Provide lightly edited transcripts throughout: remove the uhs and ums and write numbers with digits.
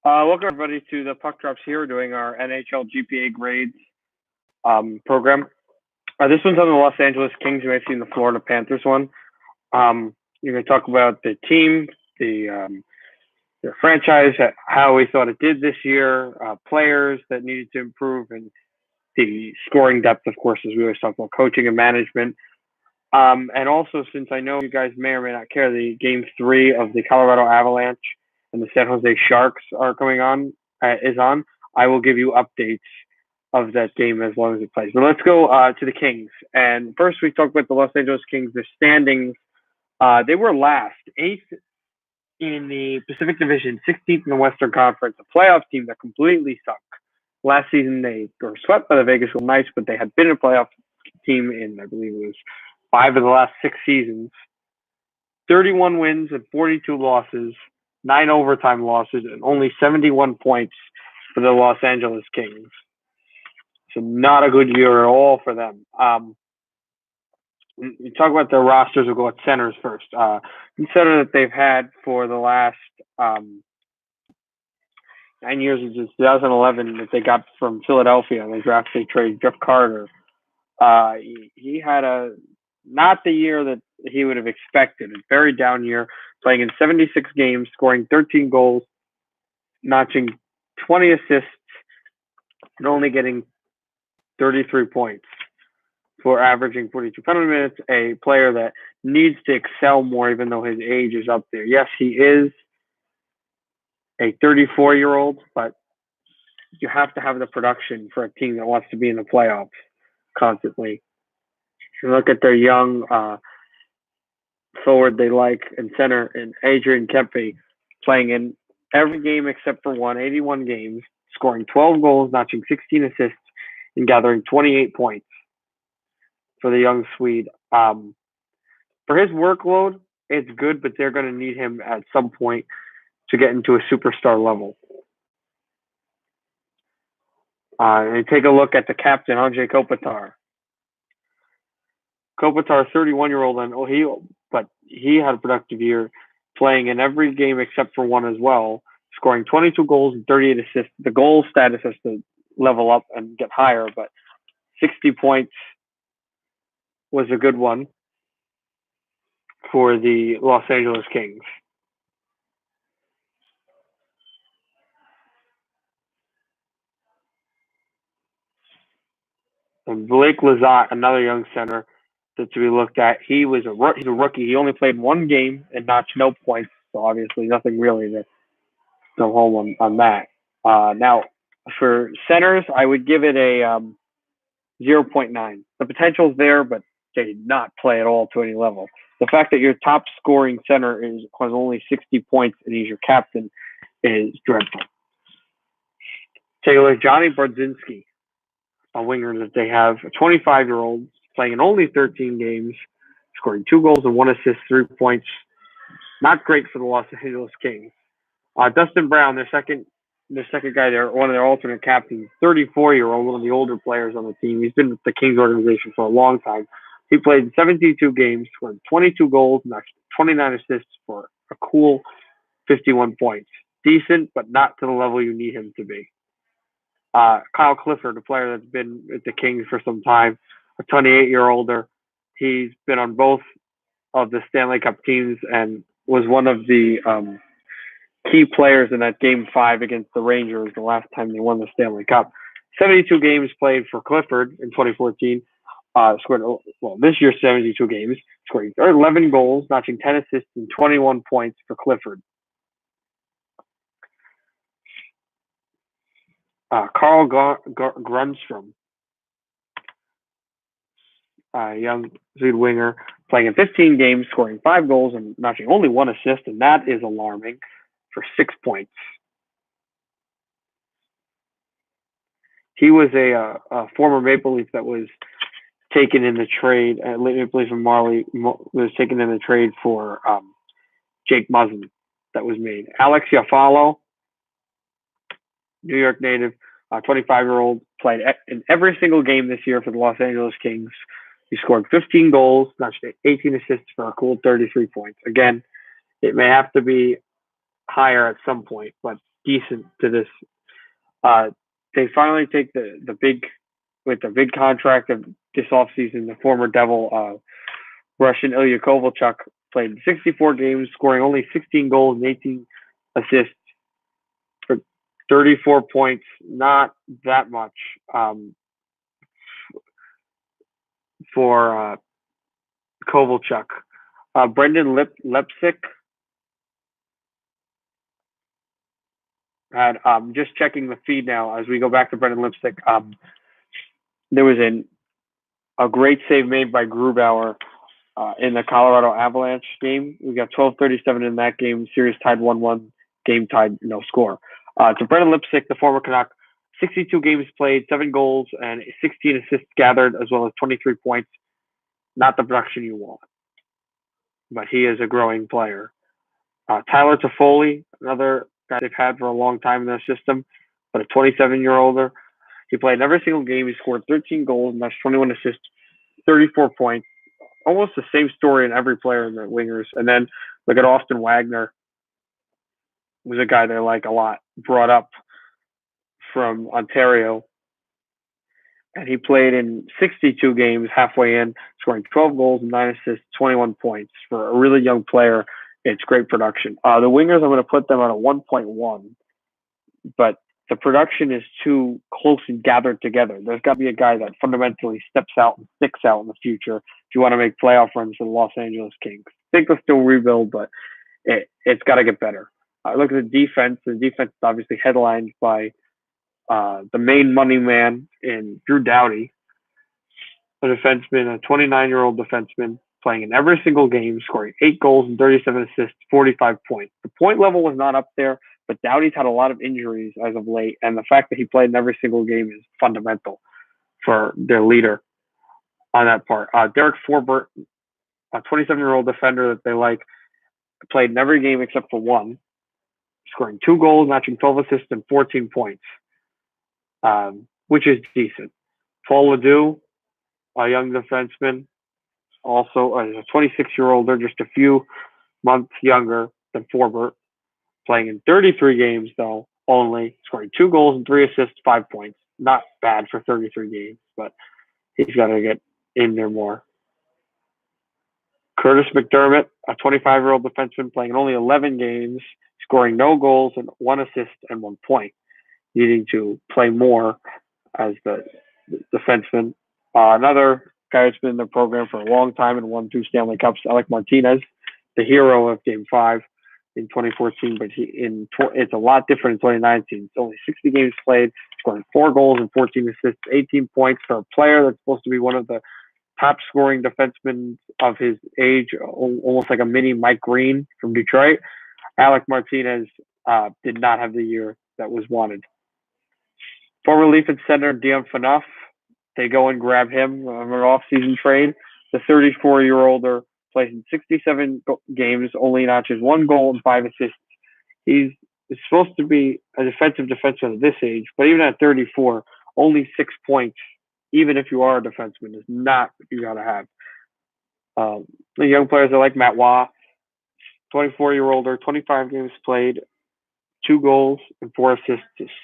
Welcome everybody to the Puck Drops here, doing our NHL GPA grades program. This one's on the Los Angeles Kings. You may have seen the Florida Panthers one. You're going to talk about the team, their franchise, how we thought it did this year, players that needed to improve, and the scoring depth, of course, as we always talk about coaching and management. And also, since I know you guys may or may not care, the Game 3 of the Colorado Avalanche and the San Jose Sharks are coming on, I will give you updates of that game as long as it plays. But let's go to the Kings. And first, we talk about the Los Angeles Kings. The standings, they were last, 8th in the Pacific Division, 16th in the Western Conference, a playoff team that completely sucked. Last season, they were swept by the Vegas Golden Knights, but they had been a playoff team in, I believe it was 5 of the last 6 seasons. 31 wins and 42 losses, 9 overtime losses, and only 71 points for the Los Angeles Kings. So not a good year at all for them. You talk about their rosters. We'll go at centers first. The center that they've had for the last 9 years is 2011 that they got from Philadelphia, and they traded Jeff Carter. He had not the year that he would have expected. A very down year, playing in 76 games, scoring 13 goals, notching 20 assists, and only getting 33 points for averaging 42 penalty minutes. A player that needs to excel more, even though his age is up there. Yes, he is a 34-year-old, but you have to have the production for a team that wants to be in the playoffs constantly. If you look at their young forward they like in center, and Adrian Kempe, playing in every game except for 81 games, scoring 12 goals, notching 16 assists, and gathering 28 points for the young Swede. For his workload, it's good, but they're going to need him at some point to get into a superstar level. And take a look at the captain, Andrej Kopitar. Kopitar, 31-year-old, but he had a productive year, playing in every game except for 1 as well, scoring 22 goals and 38 assists. The goal status has to level up and get higher, but 60 points was a good one for the Los Angeles Kings. And Blake Lizotte, another young center that to be looked at. He's a rookie. He only played 1 game and notched no points, so obviously nothing really to go home on that. Now, for centers, I would give it a 0.9. The potential's there, but they did not play at all to any level. The fact that your top scoring center has only 60 points and he's your captain is dreadful. Take a look at Johnny Brodzinski, a winger that they have, a 25-year-old, playing in only 13 games, scoring 2 goals and 1 assist, 3 points. Not great for the Los Angeles Kings. Dustin Brown, their second guy there, one of their alternate captains, 34-year-old, one of the older players on the team. He's been with the Kings organization for a long time. He played 72 games, scored 22 goals, and 29 assists for a cool 51 points. Decent, but not to the level you need him to be. Kyle Clifford, a player that's been at the Kings for some time, a 28-year-older. He's been on both of the Stanley Cup teams and was one of the key players in that Game 5 against the Rangers the last time they won the Stanley Cup. 72 games played for Clifford in 2014. This year 72 games, scoring 11 goals, notching 10 assists and 21 points for Clifford. Carl Grundstrom, young Swede winger, playing in 15 games, scoring 5 goals and notching only 1 assist, and that is alarming, for 6 points. He was a former Maple Leaf that was taken in the trade. Maple Leaf and Marley was taken in the trade for Jake Muzzin that was made. Alex Iafallo, New York native, 25-year-old, played in every single game this year for the Los Angeles Kings. He scored 15 goals, notched 18 assists for a cool 33 points. Again, it may have to be higher at some point, but decent to this. Uh, they finally take the big with the big contract of this offseason. The former Devil Russian Ilya Kovalchuk played 64 games, scoring only 16 goals and 18 assists for 34 points. Not that much for Kovalchuk. Brendan Lepsick had just checking the feed now as we go back to Brendan Lipstick. There was a great save made by Grubauer in the Colorado Avalanche game. We got 12:37 in that game. Series tied 1-1. Game tied, no score. To Brendan Lipstick, the former Canuck, 62 games played, 7 goals, and 16 assists gathered, as well as 23 points. Not the production you want, but he is a growing player. Tyler Toffoli, another guy they've had for a long time in their system, but a 27-year-older. He played in every single game. He scored 13 goals, and that's 21 assists, 34 points. Almost the same story in every player in the wingers. And then look at Austin Wagner, was a guy they like a lot, brought up from Ontario. And he played in 62 games halfway in, scoring 12 goals and 9 assists, 21 points. For a really young player, it's great production. The wingers, I'm going to put them on a 1.1, but the production is too close and gathered together. There's got to be a guy that fundamentally steps out and sticks out in the future if you want to make playoff runs for the Los Angeles Kings. I think they'll still rebuild, but it's got to get better. Look at the defense. The defense is obviously headlined by the main money man in Drew Doughty, a defenseman, a 29-year-old defenseman, playing in every single game, scoring 8 goals and 37 assists, 45 points. The point level was not up there, but Doughty's had a lot of injuries as of late, and the fact that he played in every single game is fundamental for their leader on that part. Derek Forbert, a 27-year-old defender that they like, played in every game except for one, scoring 2 goals, matching 12 assists and 14 points, which is decent. Paul Ledoux, a young defenseman, also a 26-year-old. They're just a few months younger than Forbert, playing in 33 games, though, only, scoring 2 goals and 3 assists, 5 points. Not bad for 33 games, but he's got to get in there more. Curtis McDermott, a 25-year-old defenseman, playing in only 11 games, scoring no goals and 1 assist and 1 point, needing to play more as the defenseman. Another guy that's been in the program for a long time and won 2 Stanley Cups, Alec Martinez, the hero of Game 5 in 2014, but it's a lot different in 2019. It's only 60 games played, scoring 4 goals and 14 assists, 18 points for a player that's supposed to be one of the top scoring defensemen of his age, almost like a mini Mike Green from Detroit. Alec Martinez did not have the year that was wanted. Former Leaf and center Dion Phaneuf, they go and grab him on an off-season trade. The 34-year-older plays in 67 games, only notches 1 goal and 5 assists. He's supposed to be a defensive defenseman at this age, but even at 34, only 6 points, even if you are a defenseman, is not what you got to have. The young players are like Matt Waugh, 24-year-older, 25 games played, 2 goals and 4 assists,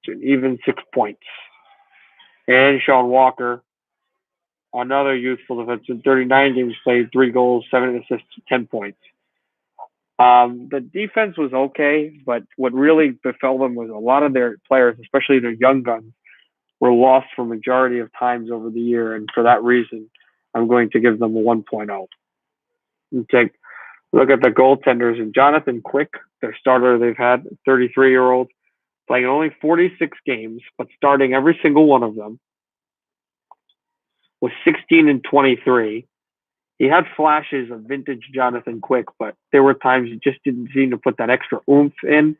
to even 6 points. And Sean Walker, another youthful defenseman, 39 games played, 3 goals, 7 assists, 10 points. The defense was okay, but what really befell them was a lot of their players, especially their young guns, were lost for majority of times over the year, and for that reason, I'm going to give them a 1.0. And take a look at the goaltenders, and Jonathan Quick, their starter they've had, 33-year-old, playing only 46 games, but starting every single one of them, was 16 and 23. He had flashes of vintage Jonathan Quick, but there were times he just didn't seem to put that extra oomph in.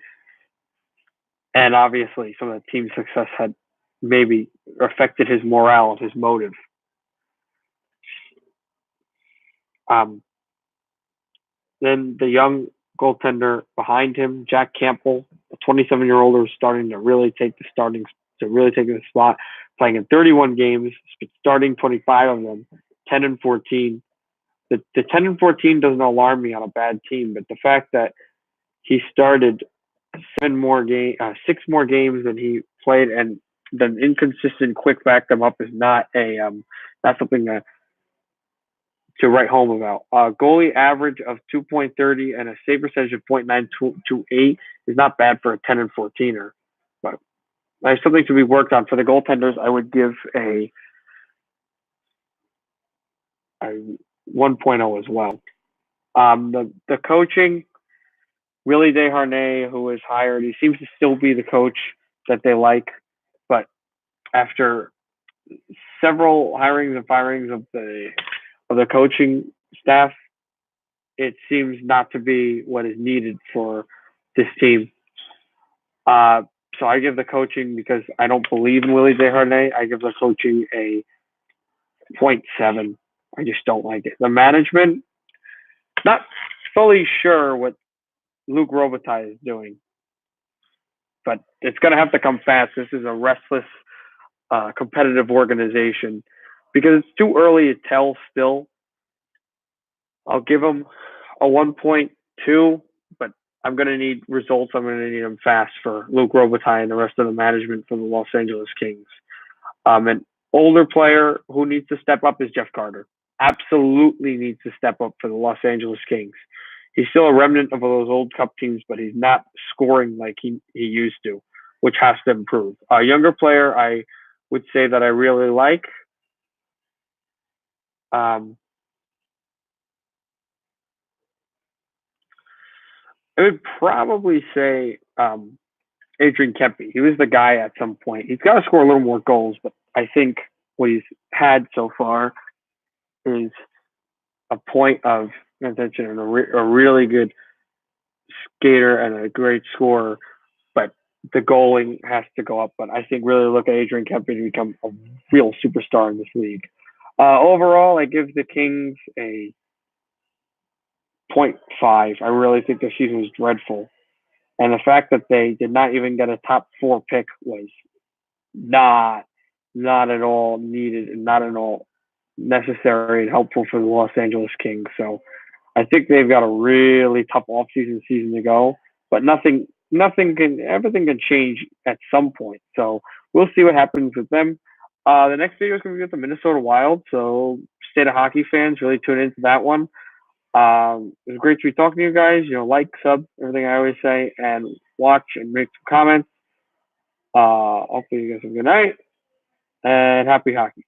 And obviously, some of the team success had maybe affected his morale and his motive. Then the young goaltender behind him, Jack Campbell, a 27-year-old, is starting to really take the spot, playing in 31 games, starting 25 of them, 10 and 14. The 10 and 14 doesn't alarm me on a bad team, but the fact that he started six more games than he played, and the inconsistent quick back them up is not something to write home about. Goalie average of 2.30 and a save percentage of .928 is not bad for a 10 and 14er, but there's something to be worked on. For the goaltenders, I would give a 1.0 as well. The coaching, Willie Desharnais, who was hired, he seems to still be the coach that they like, but after several hirings and firings of the coaching staff, it seems not to be what is needed for this team. So I give the coaching, because I don't believe in Willie Desharnais, I give the coaching a 0.7. I just don't like it. The management, not fully sure what Luc Robitaille is doing, but it's going to have to come fast. This is a restless, competitive organization, because it's too early to tell still. I'll give them a 1.2, but I'm going to need results. I'm going to need them fast for Luc Robitaille and the rest of the management for the Los Angeles Kings. An older player who needs to step up is Jeff Carter. Absolutely needs to step up for the Los Angeles Kings. He's still a remnant of those old Cup teams, but he's not scoring like he used to, which has to improve. A younger player I would say that I really like. I would probably say Adrian Kempe. He was the guy at some point. He's got to score a little more goals, but I think what he's had so far is a point of attention and a really good skater and a great scorer. But the goaling has to go up. But I think really look at Adrian Kempe to become a real superstar in this league. Overall, I give the Kings a 0.5. I really think their season was dreadful. And the fact that they did not even get a top 4 pick was not at all needed and not at all necessary and helpful for the Los Angeles Kings. So I think they've got a really tough offseason season to go, but everything can change at some point. So we'll see what happens with them. The next video is going to be with the Minnesota Wild. So State of Hockey fans, really tune into that one. It was great to be talking to you guys. Like, sub, everything I always say, and watch and make some comments. Hopefully you guys have a good night and happy hockey.